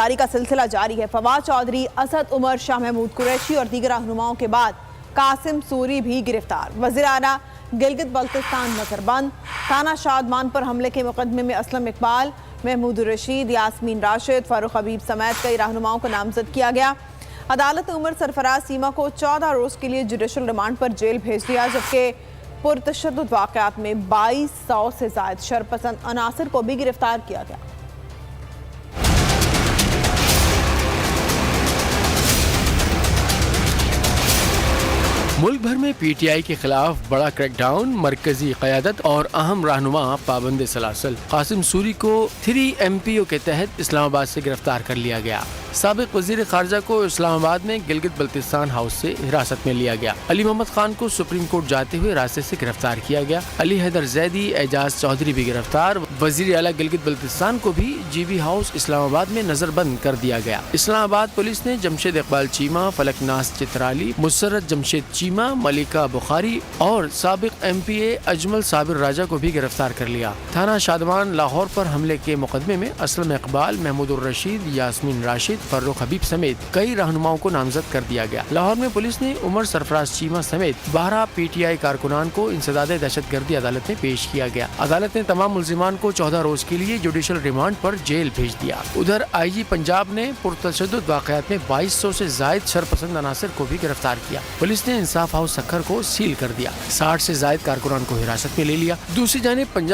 گرفتاری کا سلسلہ جاری ہے۔ فواد چودھری، اسد عمر، شاہ محمود قریشی اور دیگر رہنماؤں کے بعد قاسم سوری بھی گرفتار۔ وزیر اعلیٰ گلگت بلتستان نظر بند۔ تھانہ شادمان پر حملے کے مقدمے میں اسلم اقبال، محمود الرشید، یاسمین راشد، فاروق حبیب سمیت کئی رہنماؤں کو نامزد کیا گیا۔ عدالت نے عمر سرفراز سیما کو 14 روز کے لیے جوڈیشل ریمانڈ پر جیل بھیج دیا، جبکہ پرتشدد واقعات میں 2200 سے زائد شرپسند عناصر کو بھی گرفتار کیا گیا۔ ملک بھر میں پی ٹی آئی کے خلاف بڑا کریک ڈاؤن، مرکزی قیادت اور اہم رہنما پابند سلاسل۔ قاسم سوری کو 3 MPO کے تحت اسلام آباد سے گرفتار کر لیا گیا۔ سابق وزیر خارجہ کو اسلام آباد میں گلگت بلتستان ہاؤس سے حراست میں لیا گیا۔ علی محمد خان کو سپریم کورٹ جاتے ہوئے راستے سے گرفتار کیا گیا۔ علی حیدر زیدی، اعجاز چودھری بھی گرفتار۔ وزیر اعلیٰ گلگت بلتستان کو بھی جی بی ہاؤس اسلام آباد میں نظر بند کر دیا گیا۔ اسلام آباد پولیس نے جمشید اقبال چیمہ، فلک ناز چترالی، مسرت جمشید چیمہ، ملکہ بخاری اور سابق MPA اجمل صابر راجہ کو بھی گرفتار کر لیا۔ تھانہ شادمان لاہور پر حملے کے مقدمے میں اسلم اقبال، محمود الرشید، یاسمین راشد، فاروق حبیب سمیت کئی رہنماؤں کو نامزد کر دیا گیا۔ لاہور میں پولیس نے عمر سرفراز چیمہ سمیت 12 PTI کارکنان کو انسداد دہشت گردی عدالت میں پیش کیا گیا۔ عدالت نے تمام ملزمان کو 14 روز کے لیے جوڈیشل ریمانڈ پر جیل بھیج دیا۔ ادھر IG پنجاب نے پرتشدد واقعات میں 2200 سے زائد شرپسند عناصر کو بھی گرفتار کیا۔ پولیس نے انصاف ہاؤس سکھر کو سیل کر دیا۔ 60 سے زائد کارکنان کو حراست میں لے لیا۔ دوسری جانب پنجاب